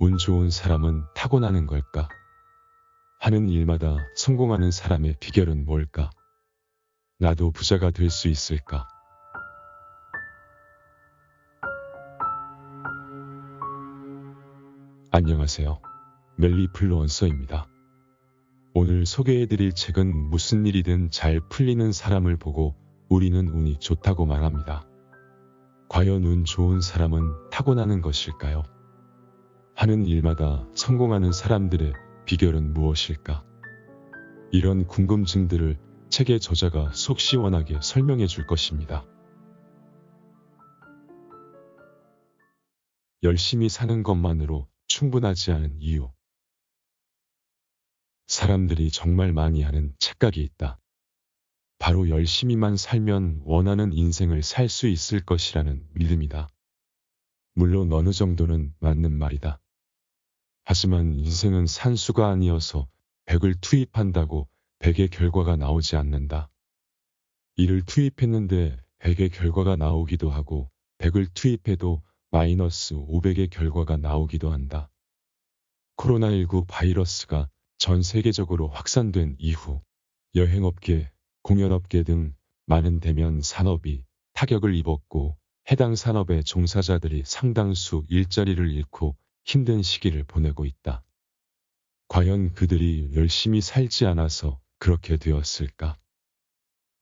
운 좋은 사람은 타고나는 걸까? 하는 일마다 성공하는 사람의 비결은 뭘까? 나도 부자가 될 수 있을까? 안녕하세요. 멜리플루언서입니다. 오늘 소개해드릴 책은 무슨 일이든 잘 풀리는 사람을 보고 우리는 운이 좋다고 말합니다. 과연 운 좋은 사람은 타고나는 것일까요? 하는 일마다 성공하는 사람들의 비결은 무엇일까? 이런 궁금증들을 책의 저자가 속 시원하게 설명해 줄 것입니다. 열심히 사는 것만으로 충분하지 않은 이유. 사람들이 정말 많이 하는 착각이 있다. 바로 열심히만 살면 원하는 인생을 살 수 있을 것이라는 믿음이다. 물론 어느 정도는 맞는 말이다. 하지만 인생은 산수가 아니어서 100을 투입한다고 100의 결과가 나오지 않는다. 1을 투입했는데 100의 결과가 나오기도 하고 100을 투입해도 마이너스 500의 결과가 나오기도 한다. 코로나19 바이러스가 전 세계적으로 확산된 이후 여행업계, 공연업계 등 많은 대면 산업이 타격을 입었고 해당 산업의 종사자들이 상당수 일자리를 잃고 힘든 시기를 보내고 있다. 과연 그들이 열심히 살지 않아서 그렇게 되었을까?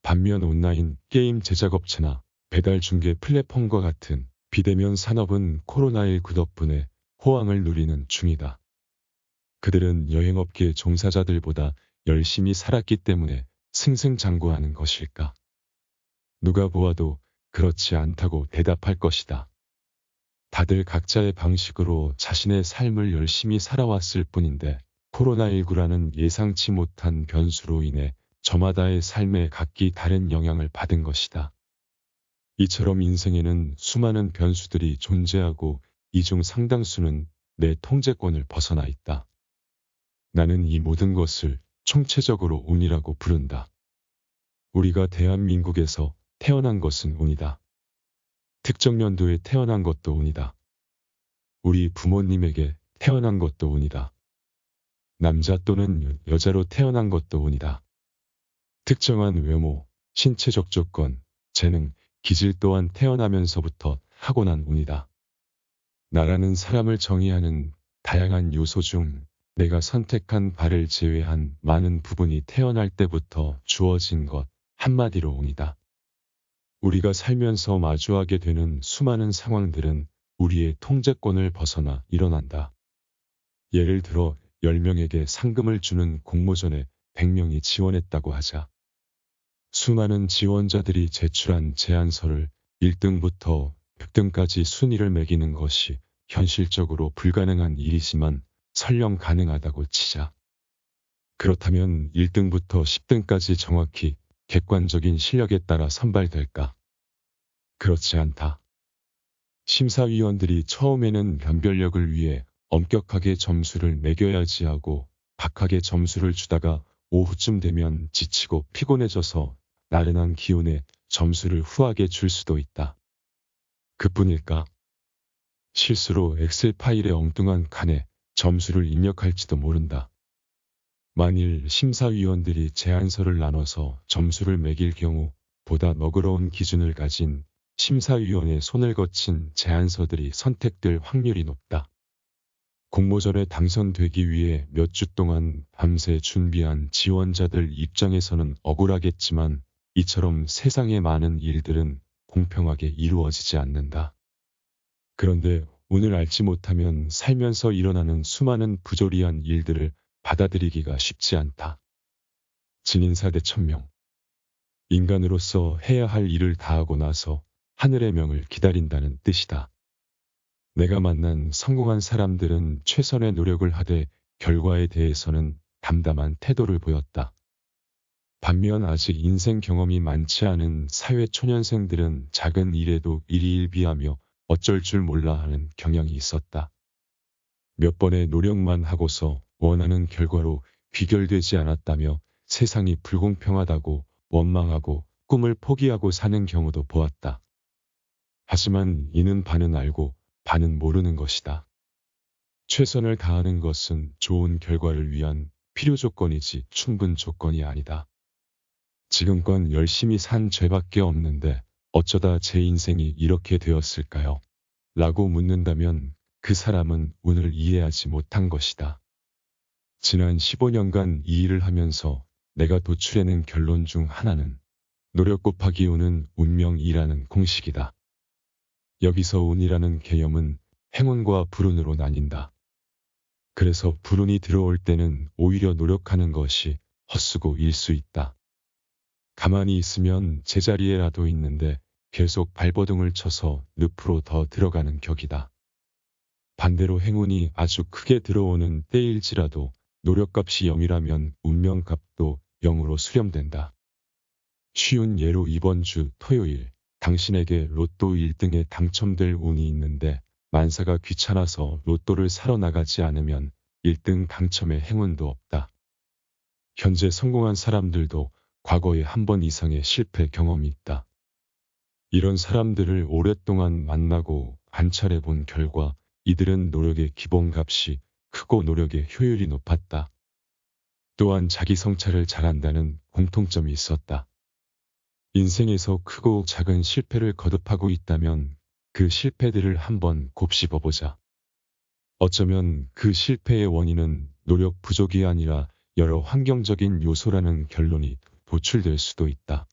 반면 온라인 게임 제작업체나 배달 중개 플랫폼과 같은 비대면 산업은 코로나19 덕분에 호황을 누리는 중이다. 그들은 여행업계 종사자들보다 열심히 살았기 때문에 승승장구하는 것일까? 누가 보아도 그렇지 않다고 대답할 것이다. 다들 각자의 방식으로 자신의 삶을 열심히 살아왔을 뿐인데 코로나19라는 예상치 못한 변수로 인해 저마다의 삶에 각기 다른 영향을 받은 것이다. 이처럼 인생에는 수많은 변수들이 존재하고 이 중 상당수는 내 통제권을 벗어나 있다. 나는 이 모든 것을 총체적으로 운이라고 부른다. 우리가 대한민국에서 태어난 것은 운이다. 특정 연도에 태어난 것도 운이다. 우리 부모님에게 태어난 것도 운이다. 남자 또는 여자로 태어난 것도 운이다. 특정한 외모, 신체적 조건, 재능, 기질 또한 태어나면서부터 타고난 운이다. 나라는 사람을 정의하는 다양한 요소 중 내가 선택한 바를 제외한 많은 부분이 태어날 때부터 주어진 것, 한마디로 운이다. 우리가 살면서 마주하게 되는 수많은 상황들은 우리의 통제권을 벗어나 일어난다. 예를 들어 10명에게 상금을 주는 공모전에 100명이 지원했다고 하자. 수많은 지원자들이 제출한 제안서를 1등부터 100등까지 순위를 매기는 것이 현실적으로 불가능한 일이지만 설령 가능하다고 치자. 그렇다면 1등부터 10등까지 정확히 객관적인 실력에 따라 선발될까? 그렇지 않다. 심사위원들이 처음에는 변별력을 위해 엄격하게 점수를 매겨야지 하고 박하게 점수를 주다가 오후쯤 되면 지치고 피곤해져서 나른한 기운에 점수를 후하게 줄 수도 있다. 그뿐일까? 실수로 엑셀 파일에 엉뚱한 칸에 점수를 입력할지도 모른다. 만일 심사위원들이 제안서를 나눠서 점수를 매길 경우 보다 너그러운 기준을 가진 심사위원의 손을 거친 제안서들이 선택될 확률이 높다. 공모전에 당선되기 위해 몇 주 동안 밤새 준비한 지원자들 입장에서는 억울하겠지만 이처럼 세상의 많은 일들은 공평하게 이루어지지 않는다. 그런데 운을 알지 못하면 살면서 일어나는 수많은 부조리한 일들을 받아들이기가 쉽지 않다. 진인사 대천명. 인간으로서 해야 할 일을 다하고 나서 하늘의 명을 기다린다는 뜻이다. 내가 만난 성공한 사람들은 최선의 노력을 하되 결과에 대해서는 담담한 태도를 보였다. 반면 아직 인생 경험이 많지 않은 사회초년생들은 작은 일에도 일희일비하며 어쩔 줄 몰라 하는 경향이 있었다. 몇 번의 노력만 하고서 원하는 결과로 귀결되지 않았다며 세상이 불공평하다고 원망하고 꿈을 포기하고 사는 경우도 보았다. 하지만 이는 반은 알고 반은 모르는 것이다. 최선을 다하는 것은 좋은 결과를 위한 필요 조건이지 충분 조건이 아니다. 지금껏 열심히 산 죄밖에 없는데 어쩌다 제 인생이 이렇게 되었을까요? 라고 묻는다면 그 사람은 운을 이해하지 못한 것이다. 지난 15년간 이 일을 하면서 내가 도출해낸 결론 중 하나는 노력 곱하기 운은 운명이라는 공식이다. 여기서 운이라는 개념은 행운과 불운으로 나뉜다. 그래서 불운이 들어올 때는 오히려 노력하는 것이 헛수고일 수 있다. 가만히 있으면 제자리에라도 있는데 계속 발버둥을 쳐서 늪으로 더 들어가는 격이다. 반대로 행운이 아주 크게 들어오는 때일지라도 노력값이 0이라면 운명값도 0으로 수렴된다. 쉬운 예로 이번 주 토요일 당신에게 로또 1등에 당첨될 운이 있는데 만사가 귀찮아서 로또를 사러 나가지 않으면 1등 당첨의 행운도 없다. 현재 성공한 사람들도 과거에 한 번 이상의 실패 경험이 있다. 이런 사람들을 오랫동안 만나고 관찰해 본 결과 이들은 노력의 기본값이 크고 노력의 효율이 높았다. 또한 자기 성찰을 잘한다는 공통점이 있었다. 인생에서 크고 작은 실패를 거듭하고 있다면 그 실패들을 한번 곱씹어보자. 어쩌면 그 실패의 원인은 노력 부족이 아니라 여러 환경적인 요소라는 결론이 도출될 수도 있다.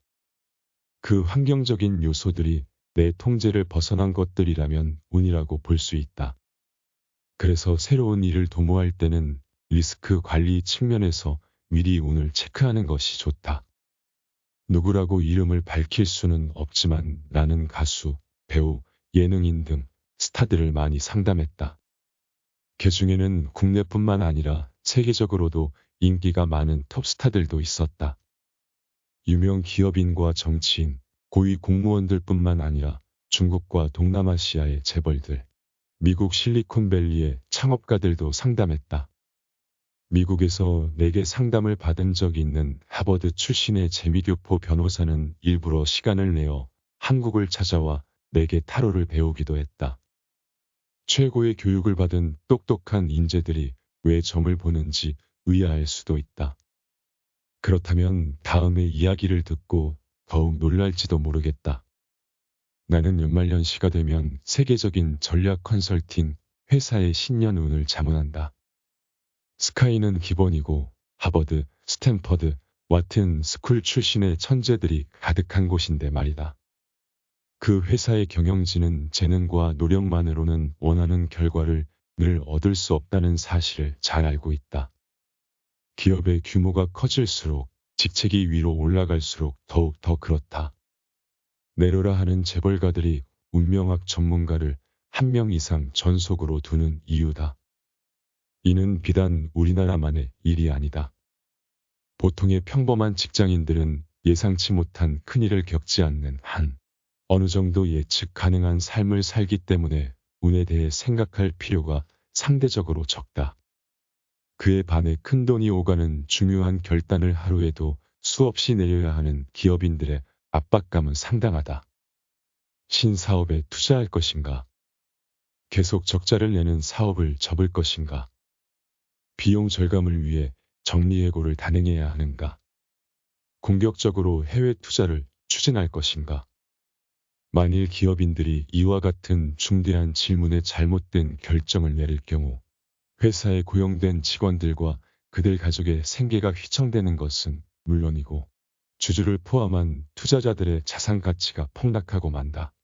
그 환경적인 요소들이 내 통제를 벗어난 것들이라면 운이라고 볼 수 있다. 그래서 새로운 일을 도모할 때는 리스크 관리 측면에서 미리 운을 체크하는 것이 좋다. 누구라고 이름을 밝힐 수는 없지만 나는 가수, 배우, 예능인 등 스타들을 많이 상담했다. 그 중에는 국내뿐만 아니라 세계적으로도 인기가 많은 톱스타들도 있었다. 유명 기업인과 정치인, 고위 공무원들뿐만 아니라 중국과 동남아시아의 재벌들, 미국 실리콘밸리의 창업가들도 상담했다. 미국에서 내게 상담을 받은 적이 있는 하버드 출신의 재미교포 변호사는 일부러 시간을 내어 한국을 찾아와 내게 타로를 배우기도 했다. 최고의 교육을 받은 똑똑한 인재들이 왜 점을 보는지 의아할 수도 있다. 그렇다면 다음에 이야기를 듣고 더욱 놀랄지도 모르겠다. 나는 연말연시가 되면 세계적인 전략 컨설팅 회사의 신년 운을 자문한다. 스카이는 기본이고 하버드, 스탠퍼드, 와튼 스쿨 출신의 천재들이 가득한 곳인데 말이다. 그 회사의 경영진은 재능과 노력만으로는 원하는 결과를 늘 얻을 수 없다는 사실을 잘 알고 있다. 기업의 규모가 커질수록 직책이 위로 올라갈수록 더욱 더 그렇다. 내려라 하는 재벌가들이 운명학 전문가를 한 명 이상 전속으로 두는 이유다. 이는 비단 우리나라만의 일이 아니다. 보통의 평범한 직장인들은 예상치 못한 큰일을 겪지 않는 한 어느 정도 예측 가능한 삶을 살기 때문에 운에 대해 생각할 필요가 상대적으로 적다. 그에 반해 큰돈이 오가는 중요한 결단을 하루에도 수없이 내려야 하는 기업인들의 압박감은 상당하다. 신사업에 투자할 것인가? 계속 적자를 내는 사업을 접을 것인가? 비용 절감을 위해 정리해고를 단행해야 하는가? 공격적으로 해외 투자를 추진할 것인가? 만일 기업인들이 이와 같은 중대한 질문에 잘못된 결정을 내릴 경우 회사에 고용된 직원들과 그들 가족의 생계가 휘청되는 것은 물론이고 주주를 포함한 투자자들의 자산 가치가 폭락하고 만다.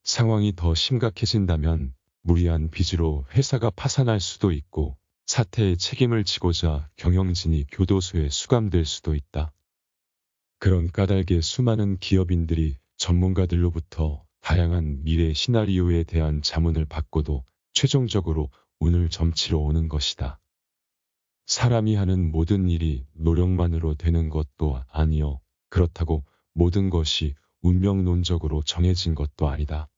상황이 더 심각해진다면 무리한 빚으로 회사가 파산할 수도 있고 사태의 책임을 지고자 경영진이 교도소에 수감될 수도 있다. 그런 까닭에 수많은 기업인들이 전문가들로부터 다양한 미래 시나리오에 대한 자문을 받고도 최종적으로 운을 점치러 오는 것이다. 사람이 하는 모든 일이 노력만으로 되는 것도 아니요. 그렇다고 모든 것이 운명론적으로 정해진 것도 아니다.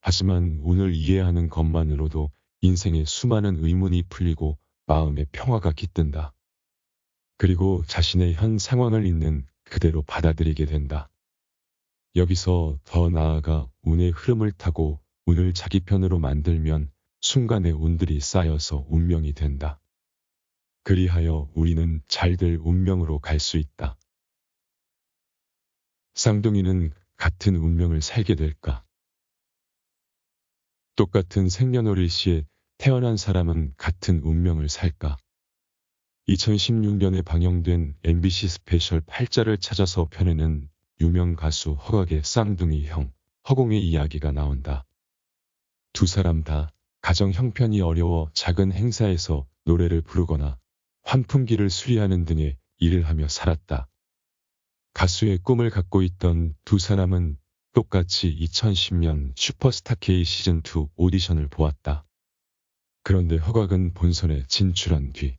하지만 운을 이해하는 것만으로도 인생의 수많은 의문이 풀리고 마음의 평화가 깃든다. 그리고 자신의 현 상황을 있는 그대로 받아들이게 된다. 여기서 더 나아가 운의 흐름을 타고 운을 자기 편으로 만들면 순간의 운들이 쌓여서 운명이 된다. 그리하여 우리는 잘될 운명으로 갈 수 있다. 쌍둥이는 같은 운명을 살게 될까? 똑같은 생년월일시에 태어난 사람은 같은 운명을 살까? 2016년에 방영된 MBC 스페셜 팔자를 찾아서 편에는 유명 가수 허각의 쌍둥이 형, 허공의 이야기가 나온다. 두 사람 다 가정 형편이 어려워 작은 행사에서 노래를 부르거나 환풍기를 수리하는 등의 일을 하며 살았다. 가수의 꿈을 갖고 있던 두 사람은 똑같이 2010년 슈퍼스타 K 시즌2 오디션을 보았다. 그런데 허각은 본선에 진출한 뒤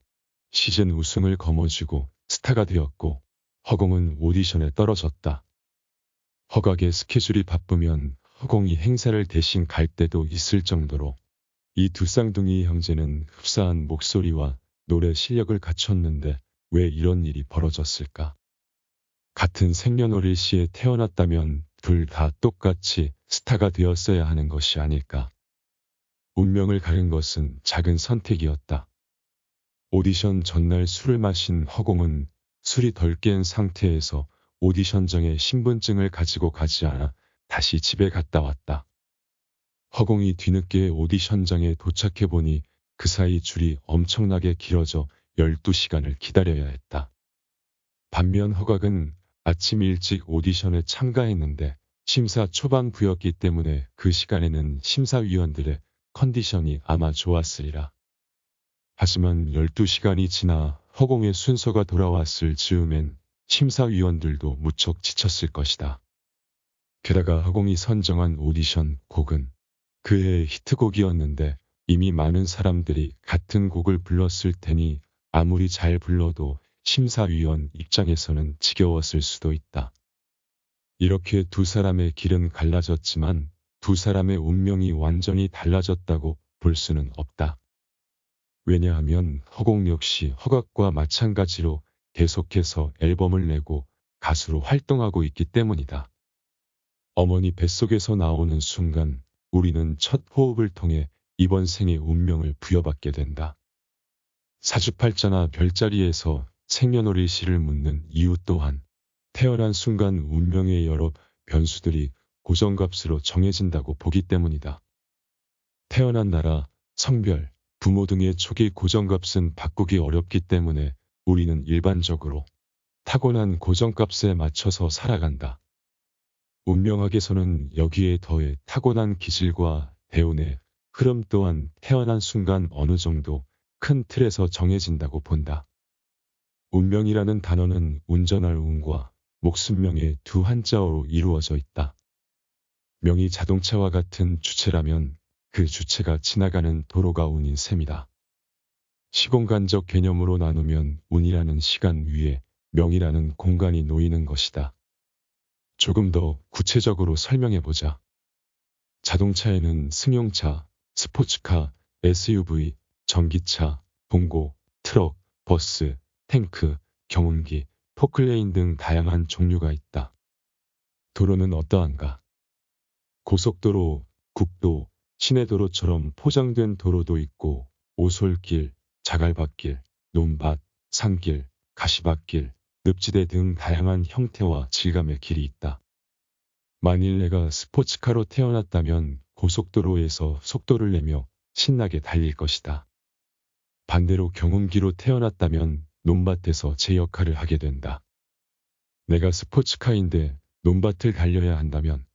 시즌 우승을 거머쥐고 스타가 되었고 허공은 오디션에 떨어졌다. 허각의 스케줄이 바쁘면 허공이 행사를 대신 갈 때도 있을 정도로 이 두 쌍둥이 형제는 흡사한 목소리와 노래 실력을 갖췄는데 왜 이런 일이 벌어졌을까? 같은 생년월일시에 태어났다면 둘 다 똑같이 스타가 되었어야 하는 것이 아닐까? 운명을 가른 것은 작은 선택이었다. 오디션 전날 술을 마신 허공은 술이 덜 깬 상태에서 오디션장에 신분증을 가지고 가지 않아 다시 집에 갔다 왔다. 허공이 뒤늦게 오디션장에 도착해보니 그 사이 줄이 엄청나게 길어져 12시간을 기다려야 했다. 반면 허각은 아침 일찍 오디션에 참가했는데 심사 초반부였기 때문에 그 시간에는 심사위원들의 컨디션이 아마 좋았으리라. 하지만 12시간이 지나 허공의 순서가 돌아왔을 즈음엔 심사위원들도 무척 지쳤을 것이다. 게다가 허공이 선정한 오디션 곡은 그해의 히트곡이었는데 이미 많은 사람들이 같은 곡을 불렀을 테니 아무리 잘 불러도 심사위원 입장에서는 지겨웠을 수도 있다. 이렇게 두 사람의 길은 갈라졌지만 두 사람의 운명이 완전히 달라졌다고 볼 수는 없다. 왜냐하면 허공 역시 허각과 마찬가지로 계속해서 앨범을 내고 가수로 활동하고 있기 때문이다. 어머니 뱃속에서 나오는 순간 우리는 첫 호흡을 통해 이번 생의 운명을 부여받게 된다. 사주팔자나 별자리에서 생년월일시를 묻는 이유 또한 태어난 순간 운명의 여러 변수들이 고정값으로 정해진다고 보기 때문이다. 태어난 나라, 성별, 부모 등의 초기 고정값은 바꾸기 어렵기 때문에 우리는 일반적으로 타고난 고정값에 맞춰서 살아간다. 운명학에서는 여기에 더해 타고난 기질과 대운의 흐름 또한 태어난 순간 어느 정도 큰 틀에서 정해진다고 본다. 운명이라는 단어는 운전할 운과 목숨명의 두 한자어로 이루어져 있다. 명이 자동차와 같은 주체라면 그 주체가 지나가는 도로가 운인 셈이다. 시공간적 개념으로 나누면 운이라는 시간 위에 명이라는 공간이 놓이는 것이다. 조금 더 구체적으로 설명해보자. 자동차에는 승용차, 스포츠카, SUV, 전기차, 봉고, 트럭, 버스, 탱크, 경운기, 포클레인 등 다양한 종류가 있다. 도로는 어떠한가? 고속도로, 국도, 시내도로처럼 포장된 도로도 있고 오솔길, 자갈밭길, 논밭, 산길, 가시밭길, 늪지대 등 다양한 형태와 질감의 길이 있다. 만일 내가 스포츠카로 태어났다면 고속도로에서 속도를 내며 신나게 달릴 것이다. 반대로 경운기로 태어났다면 논밭에서 제 역할을 하게 된다. 내가 스포츠카인데 논밭을 달려야 한다면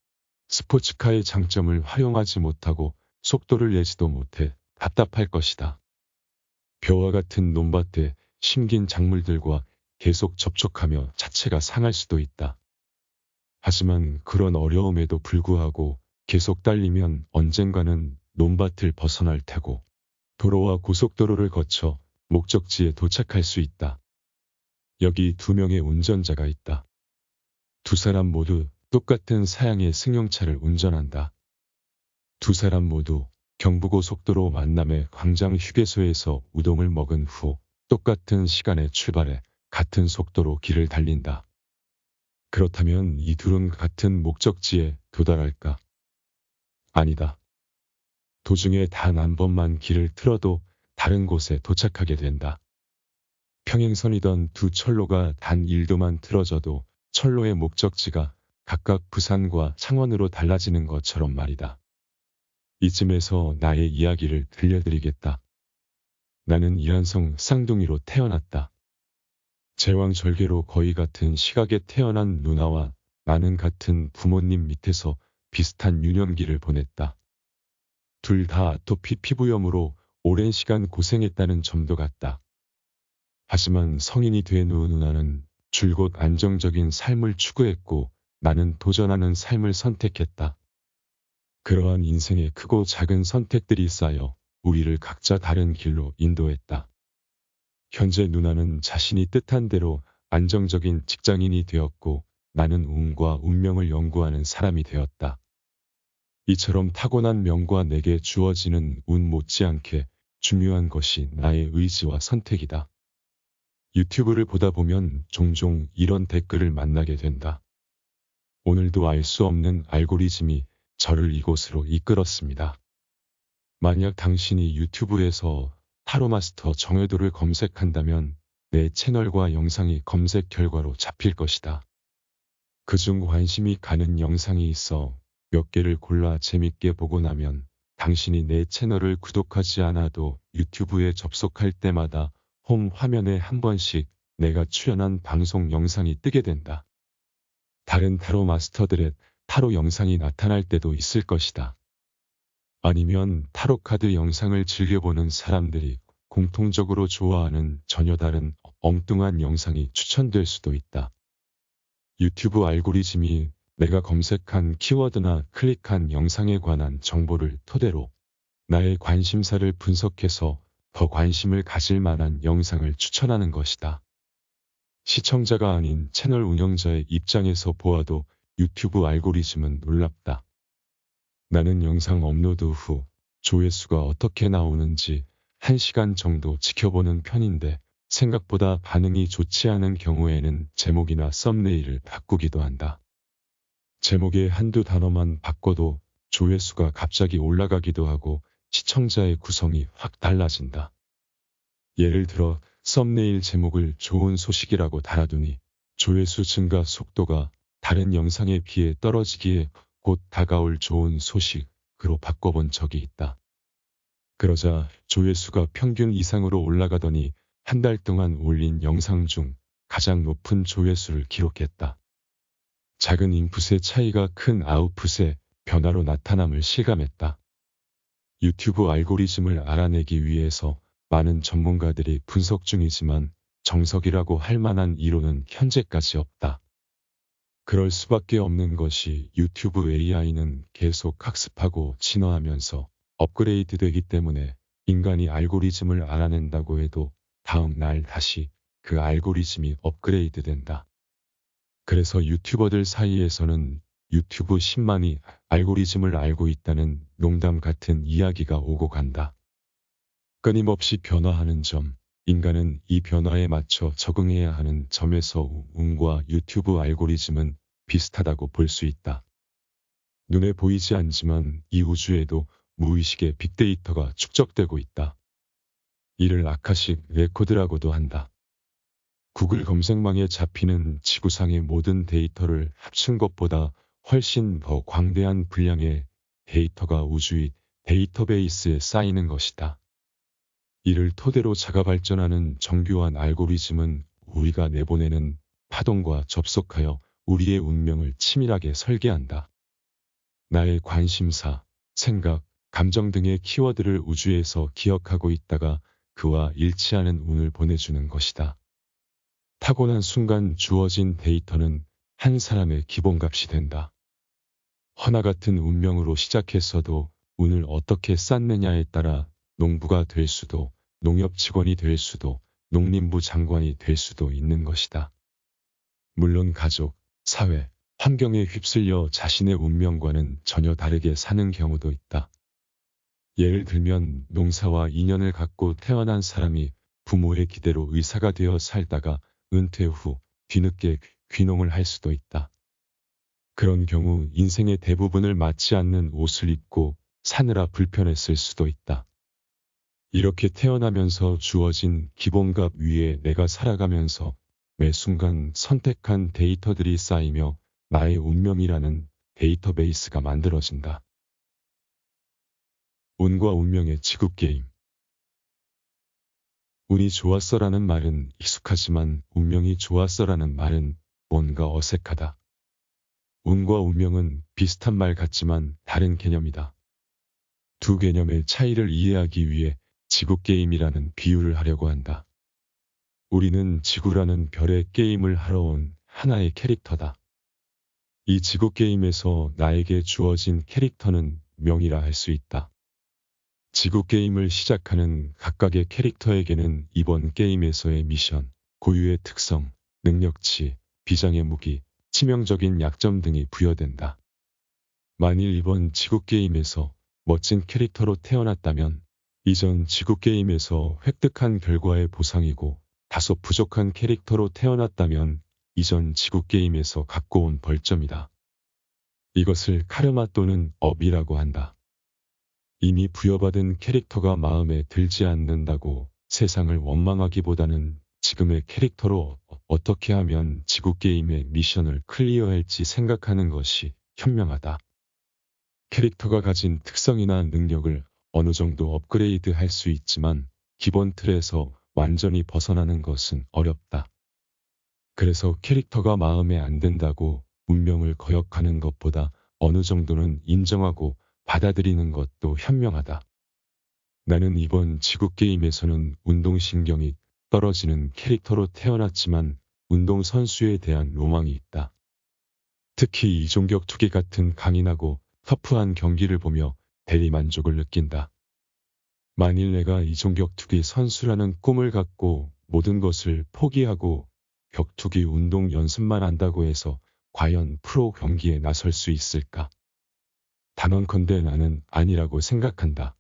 스포츠카의 장점을 활용하지 못하고 속도를 내지도 못해 답답할 것이다. 벼와 같은 논밭에 심긴 작물들과 계속 접촉하며 자체가 상할 수도 있다. 하지만 그런 어려움에도 불구하고 계속 달리면 언젠가는 논밭을 벗어날 테고 도로와 고속도로를 거쳐 목적지에 도착할 수 있다. 여기 두 명의 운전자가 있다. 두 사람 모두 똑같은 사양의 승용차를 운전한다. 두 사람 모두 경부고속도로 만남의 광장 휴게소에서 우동을 먹은 후 똑같은 시간에 출발해 같은 속도로 길을 달린다. 그렇다면 이 둘은 같은 목적지에 도달할까? 아니다. 도중에 단 한 번만 길을 틀어도 다른 곳에 도착하게 된다. 평행선이던 두 철로가 단 1도만 틀어져도 철로의 목적지가 각각 부산과 창원으로 달라지는 것처럼 말이다. 이쯤에서 나의 이야기를 들려드리겠다. 나는 이란성 쌍둥이로 태어났다. 제왕절개로 거의 같은 시각에 태어난 누나와 나는 같은 부모님 밑에서 비슷한 유년기를 보냈다. 둘 다 아토피 피부염으로 오랜 시간 고생했다는 점도 같다. 하지만 성인이 된 후 누나는 줄곧 안정적인 삶을 추구했고 나는 도전하는 삶을 선택했다. 그러한 인생의 크고 작은 선택들이 쌓여 우리를 각자 다른 길로 인도했다. 현재 누나는 자신이 뜻한 대로 안정적인 직장인이 되었고 나는 운과 운명을 연구하는 사람이 되었다. 이처럼 타고난 명과 내게 주어지는 운 못지않게 중요한 것이 나의 의지와 선택이다. 유튜브를 보다 보면 종종 이런 댓글을 만나게 된다. 오늘도 알 수 없는 알고리즘이 저를 이곳으로 이끌었습니다. 만약 당신이 유튜브에서 타로마스터 정혜도를 검색한다면 내 채널과 영상이 검색 결과로 잡힐 것이다. 그중 관심이 가는 영상이 있어 몇 개를 골라 재밌게 보고 나면 당신이 내 채널을 구독하지 않아도 유튜브에 접속할 때마다 홈 화면에 한 번씩 내가 출연한 방송 영상이 뜨게 된다. 다른 타로 마스터들의 타로 영상이 나타날 때도 있을 것이다. 아니면 타로 카드 영상을 즐겨보는 사람들이 공통적으로 좋아하는 전혀 다른 엉뚱한 영상이 추천될 수도 있다. 유튜브 알고리즘이 내가 검색한 키워드나 클릭한 영상에 관한 정보를 토대로 나의 관심사를 분석해서 더 관심을 가질 만한 영상을 추천하는 것이다. 시청자가 아닌 채널 운영자의 입장에서 보아도 유튜브 알고리즘은 놀랍다. 나는 영상 업로드 후 조회수가 어떻게 나오는지 1시간 정도 지켜보는 편인데 생각보다 반응이 좋지 않은 경우에는 제목이나 썸네일을 바꾸기도 한다. 제목에 한두 단어만 바꿔도 조회수가 갑자기 올라가기도 하고 시청자의 구성이 확 달라진다. 예를 들어 썸네일 제목을 좋은 소식이라고 달아두니 조회수 증가 속도가 다른 영상에 비해 떨어지기에 곧 다가올 좋은 소식으로 바꿔본 적이 있다. 그러자 조회수가 평균 이상으로 올라가더니 한 달 동안 올린 영상 중 가장 높은 조회수를 기록했다. 작은 인풋의 차이가 큰 아웃풋의 변화로 나타남을 실감했다. 유튜브 알고리즘을 알아내기 위해서 많은 전문가들이 분석 중이지만 정석이라고 할 만한 이론은 현재까지 없다. 그럴 수밖에 없는 것이 유튜브 AI는 계속 학습하고 진화하면서 업그레이드 되기 때문에 인간이 알고리즘을 알아낸다고 해도 다음 날 다시 그 알고리즘이 업그레이드 된다. 그래서 유튜버들 사이에서는 유튜브 10만이 알고리즘을 알고 있다는 농담 같은 이야기가 오고 간다. 끊임없이 변화하는 점, 인간은 이 변화에 맞춰 적응해야 하는 점에서 운과 유튜브 알고리즘은 비슷하다고 볼 수 있다. 눈에 보이지 않지만 이 우주에도 무의식의 빅데이터가 축적되고 있다. 이를 아카식 레코드라고도 한다. 구글 검색망에 잡히는 지구상의 모든 데이터를 합친 것보다 훨씬 더 광대한 분량의 데이터가 우주의 데이터베이스에 쌓이는 것이다. 이를 토대로 자가 발전하는 정교한 알고리즘은 우리가 내보내는 파동과 접속하여 우리의 운명을 치밀하게 설계한다. 나의 관심사, 생각, 감정 등의 키워드를 우주에서 기억하고 있다가 그와 일치하는 운을 보내주는 것이다. 타고난 순간 주어진 데이터는 한 사람의 기본값이 된다. 허나 같은 운명으로 시작했어도 운을 어떻게 쌓느냐에 따라 농부가 될 수도, 농협 직원이 될 수도, 농림부 장관이 될 수도 있는 것이다. 물론 가족, 사회, 환경에 휩쓸려 자신의 운명과는 전혀 다르게 사는 경우도 있다. 예를 들면 농사와 인연을 갖고 태어난 사람이 부모의 기대로 의사가 되어 살다가 은퇴 후 뒤늦게 귀농을 할 수도 있다. 그런 경우 인생의 대부분을 맞지 않는 옷을 입고 사느라 불편했을 수도 있다. 이렇게 태어나면서 주어진 기본값 위에 내가 살아가면서 매 순간 선택한 데이터들이 쌓이며 나의 운명이라는 데이터베이스가 만들어진다. 운과 운명의 지구게임. 운이 좋았어라는 말은 익숙하지만 운명이 좋았어라는 말은 뭔가 어색하다. 운과 운명은 비슷한 말 같지만 다른 개념이다. 두 개념의 차이를 이해하기 위해 지구게임이라는 비유를 하려고 한다. 우리는 지구라는 별의 게임을 하러 온 하나의 캐릭터다. 이 지구게임에서 나에게 주어진 캐릭터는 명이라 할 수 있다. 지구게임을 시작하는 각각의 캐릭터에게는 이번 게임에서의 미션, 고유의 특성, 능력치, 비장의 무기, 치명적인 약점 등이 부여된다. 만일 이번 지구게임에서 멋진 캐릭터로 태어났다면 이전 지구게임에서 획득한 결과의 보상이고 다소 부족한 캐릭터로 태어났다면 이전 지구게임에서 갖고 온 벌점이다. 이것을 카르마 또는 업이라고 한다. 이미 부여받은 캐릭터가 마음에 들지 않는다고 세상을 원망하기보다는 지금의 캐릭터로 어떻게 하면 지구게임의 미션을 클리어할지 생각하는 것이 현명하다. 캐릭터가 가진 특성이나 능력을 어느 정도 업그레이드 할 수 있지만 기본 틀에서 완전히 벗어나는 것은 어렵다. 그래서 캐릭터가 마음에 안 든다고 운명을 거역하는 것보다 어느 정도는 인정하고 받아들이는 것도 현명하다. 나는 이번 지구게임에서는 운동신경이 떨어지는 캐릭터로 태어났지만 운동선수에 대한 로망이 있다. 특히 이종격 투기 같은 강인하고 터프한 경기를 보며 대리만족을 느낀다. 만일 내가 이종격 투기 선수라는 꿈을 갖고 모든 것을 포기하고 격투기 운동 연습만 한다고 해서 과연 프로 경기에 나설 수 있을까? 단언컨대 나는 아니라고 생각한다.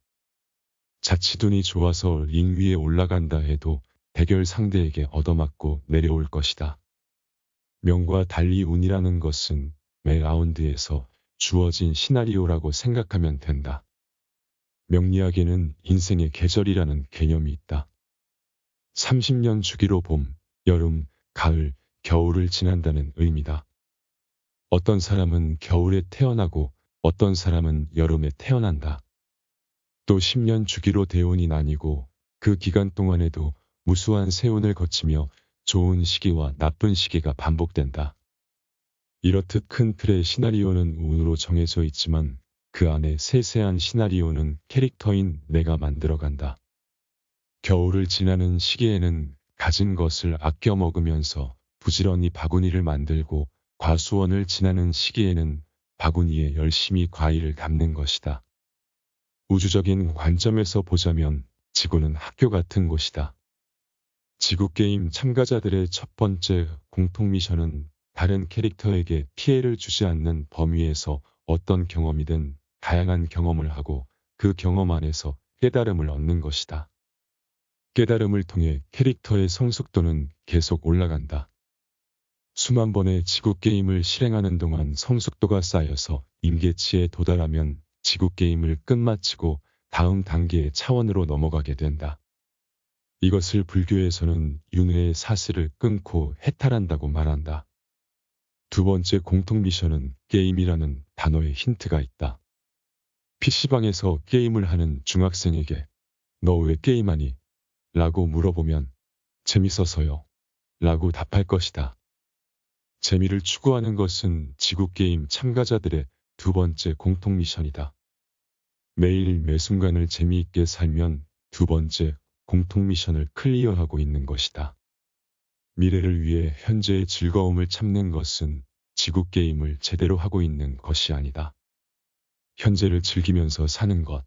자칫 운이 좋아서 링 위에 올라간다 해도 대결 상대에게 얻어맞고 내려올 것이다. 명과 달리 운이라는 것은 매 라운드에서 주어진 시나리오라고 생각하면 된다. 명리학에는 인생의 계절이라는 개념이 있다. 30년 주기로 봄, 여름, 가을, 겨울을 지난다는 의미다. 어떤 사람은 겨울에 태어나고 어떤 사람은 여름에 태어난다. 또 10년 주기로 대운이 나뉘고 그 기간 동안에도 무수한 세운을 거치며 좋은 시기와 나쁜 시기가 반복된다. 이렇듯 큰 틀의 시나리오는 운으로 정해져 있지만 그 안에 세세한 시나리오는 캐릭터인 내가 만들어간다. 겨울을 지나는 시기에는 가진 것을 아껴 먹으면서 부지런히 바구니를 만들고 과수원을 지나는 시기에는 바구니에 열심히 과일을 담는 것이다. 우주적인 관점에서 보자면 지구는 학교 같은 곳이다. 지구게임 참가자들의 첫 번째 공통 미션은 다른 캐릭터에게 피해를 주지 않는 범위에서 어떤 경험이든 다양한 경험을 하고 그 경험 안에서 깨달음을 얻는 것이다. 깨달음을 통해 캐릭터의 성숙도는 계속 올라간다. 수만 번의 지구게임을 실행하는 동안 성숙도가 쌓여서 임계치에 도달하면 지구게임을 끝마치고 다음 단계의 차원으로 넘어가게 된다. 이것을 불교에서는 윤회의 사슬을 끊고 해탈한다고 말한다. 두 번째 공통 미션은 게임이라는 단어에 힌트가 있다. PC방에서 게임을 하는 중학생에게 너 왜 게임하니? 라고 물어보면 재밌어서요. 라고 답할 것이다. 재미를 추구하는 것은 지구게임 참가자들의 두 번째 공통 미션이다. 매일 매 순간을 재미있게 살면 두 번째 공통 미션을 클리어하고 있는 것이다. 미래를 위해 현재의 즐거움을 참는 것은 지구게임을 제대로 하고 있는 것이 아니다. 현재를 즐기면서 사는 것.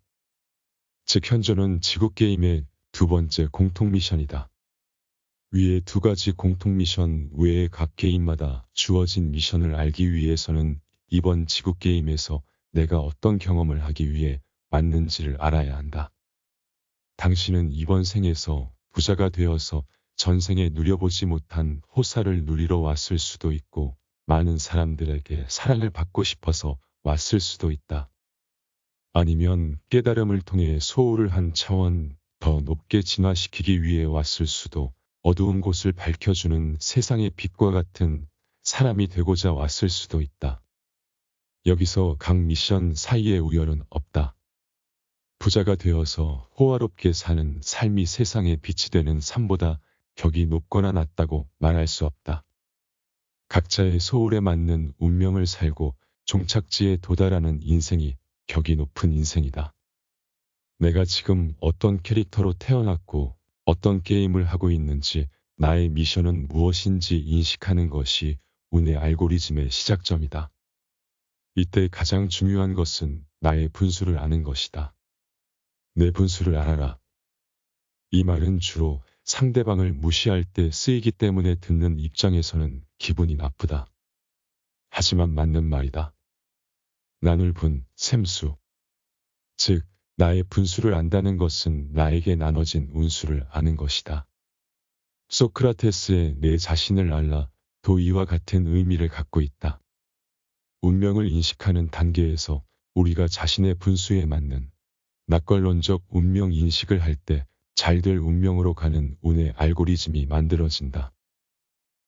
즉 현존은 지구게임의 두 번째 공통 미션이다. 위의 두 가지 공통 미션 외에 각 게임마다 주어진 미션을 알기 위해서는 이번 지구게임에서 내가 어떤 경험을 하기 위해 왔는지를 알아야 한다. 당신은 이번 생에서 부자가 되어서 전생에 누려보지 못한 호사를 누리러 왔을 수도 있고 많은 사람들에게 사랑을 받고 싶어서 왔을 수도 있다. 아니면 깨달음을 통해 소울을 한 차원 더 높게 진화시키기 위해 왔을 수도, 어두운 곳을 밝혀주는 세상의 빛과 같은 사람이 되고자 왔을 수도 있다. 여기서 각 미션 사이에 우열은 없다. 부자가 되어서 호화롭게 사는 삶이 세상에 빛이 되는 삶보다 격이 높거나 낮다고 말할 수 없다. 각자의 소울에 맞는 운명을 살고 종착지에 도달하는 인생이 격이 높은 인생이다. 내가 지금 어떤 캐릭터로 태어났고 어떤 게임을 하고 있는지, 나의 미션은 무엇인지 인식하는 것이 운의 알고리즘의 시작점이다. 이때 가장 중요한 것은 나의 분수를 아는 것이다. 내 분수를 알아라. 이 말은 주로 상대방을 무시할 때 쓰이기 때문에 듣는 입장에서는 기분이 나쁘다. 하지만 맞는 말이다. 나눌 분, 셈수. 즉, 나의 분수를 안다는 것은 나에게 나눠진 운수를 아는 것이다. 소크라테스의 내 자신을 알라 도이와 같은 의미를 갖고 있다. 운명을 인식하는 단계에서 우리가 자신의 분수에 맞는 낙관론적 운명 인식을 할 때 잘될 운명으로 가는 운의 알고리즘이 만들어진다.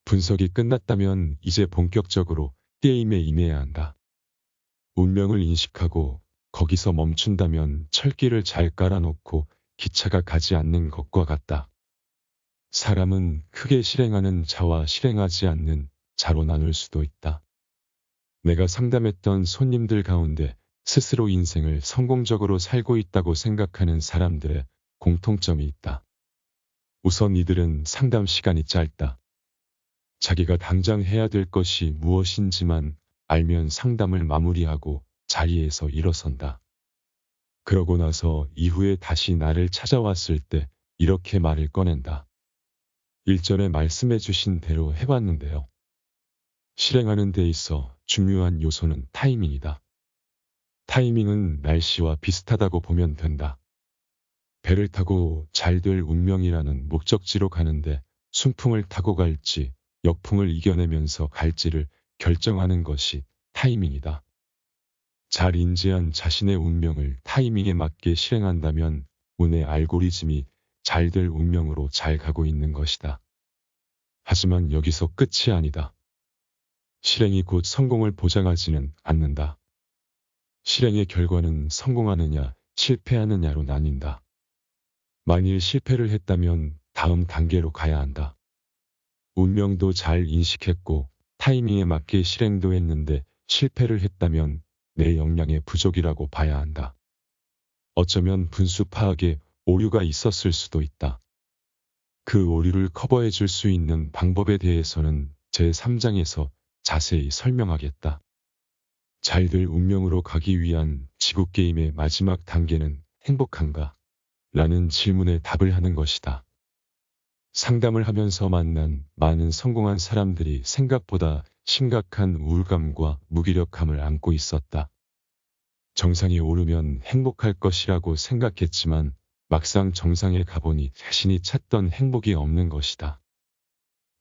분석이 끝났다면 이제 본격적으로 게임에 임해야 한다. 운명을 인식하고 거기서 멈춘다면 철길을 잘 깔아놓고 기차가 가지 않는 것과 같다. 사람은 크게 실행하는 자와 실행하지 않는 자로 나눌 수도 있다. 내가 상담했던 손님들 가운데 스스로 인생을 성공적으로 살고 있다고 생각하는 사람들의 공통점이 있다. 우선 이들은 상담 시간이 짧다. 자기가 당장 해야 될 것이 무엇인지만 알면 상담을 마무리하고 자리에서 일어선다. 그러고 나서 이후에 다시 나를 찾아왔을 때 이렇게 말을 꺼낸다. 일전에 말씀해 주신 대로 해봤는데요. 실행하는 데 있어 중요한 요소는 타이밍이다. 타이밍은 날씨와 비슷하다고 보면 된다. 배를 타고 잘 될 운명이라는 목적지로 가는데 순풍을 타고 갈지 역풍을 이겨내면서 갈지를 결정하는 것이 타이밍이다. 잘 인지한 자신의 운명을 타이밍에 맞게 실행한다면 운의 알고리즘이 잘 될 운명으로 잘 가고 있는 것이다. 하지만 여기서 끝이 아니다. 실행이 곧 성공을 보장하지는 않는다. 실행의 결과는 성공하느냐, 실패하느냐로 나뉜다. 만일 실패를 했다면 다음 단계로 가야 한다. 운명도 잘 인식했고 타이밍에 맞게 실행도 했는데 실패를 했다면 내 역량의 부족이라고 봐야 한다. 어쩌면 분수 파악에 오류가 있었을 수도 있다. 그 오류를 커버해 줄 수 있는 방법에 대해서는 제3장에서 자세히 설명하겠다. 잘될 운명으로 가기 위한 지구게임의 마지막 단계는 행복한가? 라는 질문에 답을 하는 것이다. 상담을 하면서 만난 많은 성공한 사람들이 생각보다 심각한 우울감과 무기력함을 안고 있었다. 정상에 오르면 행복할 것이라고 생각했지만 막상 정상에 가보니 자신이 찾던 행복이 없는 것이다.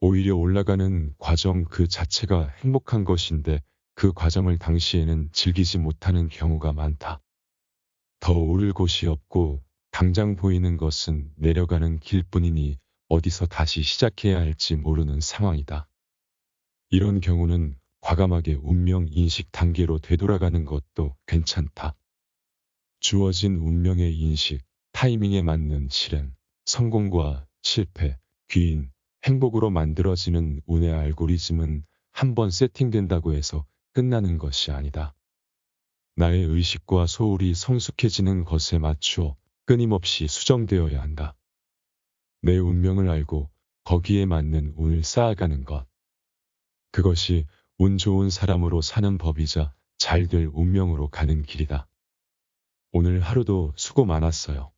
오히려 올라가는 과정 그 자체가 행복한 것인데 그 과정을 당시에는 즐기지 못하는 경우가 많다. 더 오를 곳이 없고 당장 보이는 것은 내려가는 길뿐이니 어디서 다시 시작해야 할지 모르는 상황이다. 이런 경우는 과감하게 운명 인식 단계로 되돌아가는 것도 괜찮다. 주어진 운명의 인식, 타이밍에 맞는 실행, 성공과 실패, 귀인, 행복으로 만들어지는 운의 알고리즘은 한번 세팅된다고 해서 끝나는 것이 아니다. 나의 의식과 소울이 성숙해지는 것에 맞추어 끊임없이 수정되어야 한다. 내 운명을 알고 거기에 맞는 운을 쌓아가는 것. 그것이 운 좋은 사람으로 사는 법이자 잘 될 운명으로 가는 길이다. 오늘 하루도 수고 많았어요.